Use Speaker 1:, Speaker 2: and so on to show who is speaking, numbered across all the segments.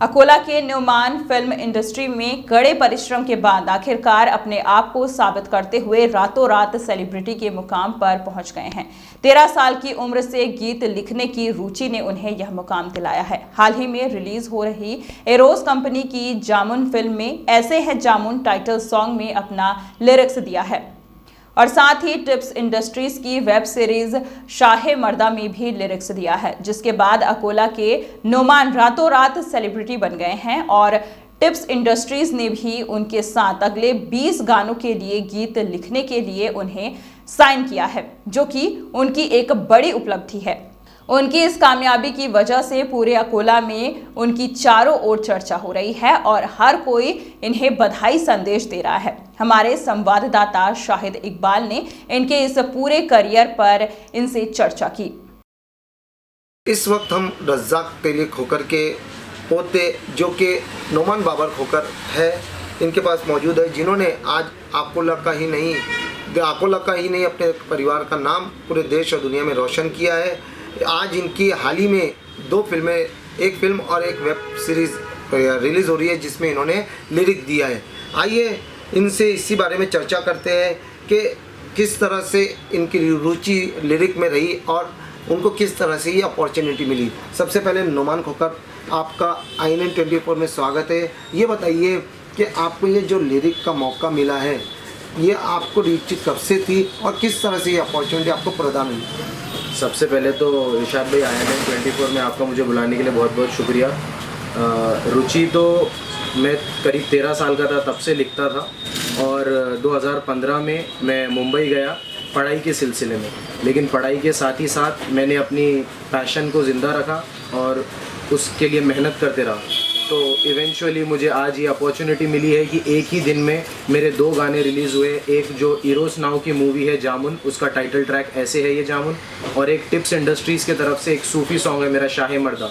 Speaker 1: अकोला के Newman film industry में कड़े परिश्रम के बाद आखिरकार अपने आप को साबित करते हुए रातों रात सेलिब्रिटी के मुकाम पर पहुंच गए हैं। 13 साल की उम्र से गीत लिखने की रुचि ने उन्हें यह मुकाम दिलाया है। हाल ही में रिलीज हो रही एरोस कंपनी की जामुन फिल्म में ऐसे है जामुन टाइटल सॉन्ग में अपना लिरिक्स दिया है और साथ ही टिप्स इंडस्ट्रीज की वेब सीरीज शाहे मर्दा में भी लिरिक्स दिया है, जिसके बाद अकोला के नुमान रातों रात सेलिब्रिटी बन गए हैं और टिप्स इंडस्ट्रीज ने भी उनके साथ अगले 20 गानों के लिए गीत लिखने के लिए उन्हें साइन किया है, जो कि उनकी एक बड़ी उपलब्धि है। उनकी इस कामयाबी की वजह से पूरे अकोला में उनकी चारों ओर चर्चा हो रही है और हर कोई इन्हें बधाई संदेश दे रहा है। हमारे संवाददाता शाहिद इकबाल ने इनके इस पूरे करियर पर इनसे चर्चा की।
Speaker 2: इस वक्त हम रज्जाक तेली खोकर के पोते जो कि नोमान बाबर खोकर है, इनके पास मौजूद है, जिन्होंने आज अकोला का ही नहीं अपने परिवार का नाम पूरे देश और दुनिया में रोशन किया है। आज इनकी हाल ही में 2 फिल्में, एक फिल्म और एक वेब सीरीज़ रिलीज़ हो रही है, जिसमें इन्होंने लिरिक दिया है। आइए इनसे इसी बारे में चर्चा करते हैं कि किस तरह से इनकी रुचि लिरिक में रही और उनको किस तरह से ये अपॉर्चुनिटी मिली। सबसे पहले नुमान खोकर, आपका INN 24 में स्वागत है। ये बताइए कि आपको ये जो लिरिक का मौका मिला है, ये आपको रुचि कब से थी और किस तरह से ये अपॉर्चुनिटी आपको प्रदान हुई?
Speaker 3: सबसे पहले तो इरशाद भाई, INN 24 में आपका मुझे बुलाने के लिए बहुत बहुत शुक्रिया। रुचि तो मैं करीब 13 साल का था तब से लिखता था और 2015 में मैं मुंबई गया पढ़ाई के सिलसिले में, लेकिन पढ़ाई के साथ ही साथ मैंने अपनी पैशन को ज़िंदा रखा और उसके लिए मेहनत करते रहा। तो इवेंचुअली मुझे आज ये अपॉर्चुनिटी मिली है कि एक ही दिन में मेरे 2 गाने रिलीज़ हुए। एक जो इरोस नाउ की मूवी है जामुन, उसका टाइटल ट्रैक ऐसे है ये जामुन, और एक टिप्स इंडस्ट्रीज़ की तरफ से एक सूफ़ी सॉन्ग है मेरा शाहे मर्दा।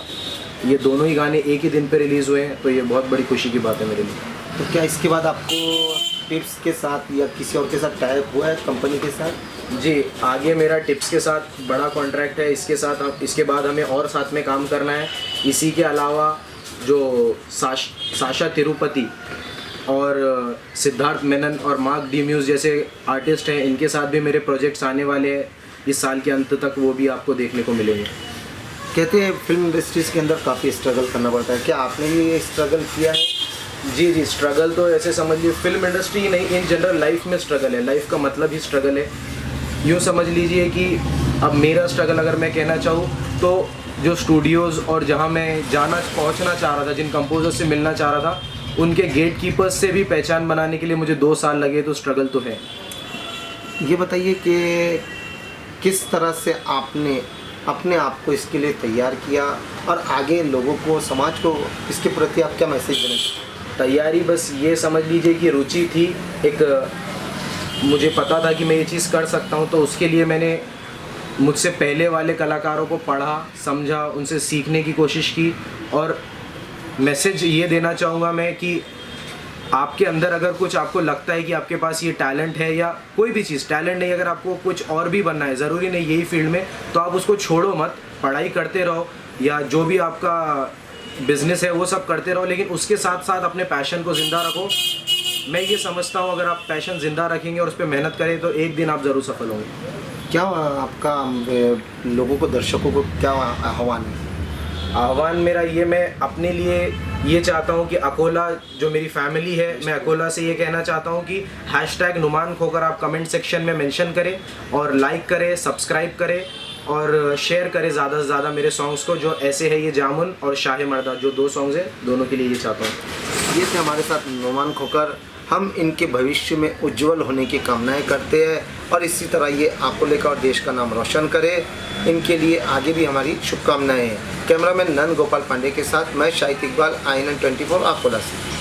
Speaker 3: ये दोनों ही गाने एक ही दिन पे रिलीज़ हुए हैं, तो ये बहुत बड़ी खुशी की बात है मेरे लिए।
Speaker 2: तो क्या इसके बाद आपको टिप्स के साथ या किसी और के साथ टाइप हुआ है कंपनी के साथ?
Speaker 3: जी, आगे मेरा टिप्स के साथ बड़ा कॉन्ट्रैक्ट है। इसके बाद हमें और साथ में काम करना है। इसी के अलावा जो साशा तिरुपति और सिद्धार्थ मेनन और मार्क डी म्यूज़ जैसे आर्टिस्ट हैं, इनके साथ भी मेरे प्रोजेक्ट्स आने वाले हैं इस साल के अंत तक, वो भी आपको देखने को मिलेंगे।
Speaker 2: कहते हैं फिल्म इंडस्ट्रीज़ के अंदर काफ़ी स्ट्रगल करना पड़ता है, क्या आपने भी ये स्ट्रगल किया है?
Speaker 3: जी, स्ट्रगल तो ऐसे समझ लीजिए फिल्म इंडस्ट्री ही नहीं, इन जनरल लाइफ में स्ट्रगल है। लाइफ का मतलब ही स्ट्रगल है। यूँ समझ लीजिए कि अब मेरा स्ट्रगल अगर मैं कहना चाहूँ तो जो स्टूडियोज़ और जहाँ मैं पहुँचना चाह रहा था, जिन कंपोजर से मिलना चाह रहा था, उनके गेट कीपर्स से भी पहचान बनाने के लिए मुझे 2 साल लगे, तो स्ट्रगल तो है।
Speaker 2: ये बताइए कि किस तरह से आपने अपने आप को इसके लिए तैयार किया और आगे लोगों को, समाज को इसके प्रति आप क्या मैसेज देना?
Speaker 3: तैयारी बस ये समझ लीजिए कि रुचि थी, एक मुझे पता था कि मैं ये चीज़ कर सकता हूँ, तो उसके लिए मैंने मुझसे पहले वाले कलाकारों को पढ़ा, समझा, उनसे सीखने की कोशिश की। और मैसेज ये देना चाहूँगा मैं कि आपके अंदर अगर कुछ आपको लगता है कि आपके पास ये टैलेंट है, या कोई भी चीज़ टैलेंट नहीं, अगर आपको कुछ और भी बनना है, ज़रूरी नहीं यही फील्ड में, तो आप उसको छोड़ो मत, पढ़ाई करते रहो या जो भी आपका बिज़नेस है वो सब करते रहो, लेकिन उसके साथ साथ अपने पैशन को ज़िंदा रखो। मैं ये समझता हूँ अगर आप पैशन ज़िंदा रखेंगे और उस पर मेहनत करें तो एक दिन आप ज़रूर सफल होंगे।
Speaker 2: क्या आपका लोगों को, दर्शकों को क्या आह्वान है?
Speaker 3: आह्वान मेरा ये, मैं अपने लिए ये चाहता हूँ कि अकोला जो मेरी फैमिली है, मैं अकोला से ये कहना चाहता हूँ कि #नुमान खोकर आप कमेंट सेक्शन में मेंशन करें और लाइक करें, सब्सक्राइब करें और शेयर करें ज़्यादा से ज़्यादा मेरे सॉन्ग्स को, जो ऐसे है ये जामुन और शाहे मर्दा, जो 2 सॉन्ग्स हैं, दोनों के लिए ये चाहता हूँ।
Speaker 2: ये थे हमारे साथ नुमान खोकर। हम इनके भविष्य में उज्जवल होने की कामनाएं करते हैं और इसी तरह ये अकोले का और देश का नाम रोशन करे। इनके लिए आगे भी हमारी शुभकामनाएं हैं। कैमरामैन नंद गोपाल पांडे के साथ मैं शाहिद इकबाल, INN 24 अकोला से।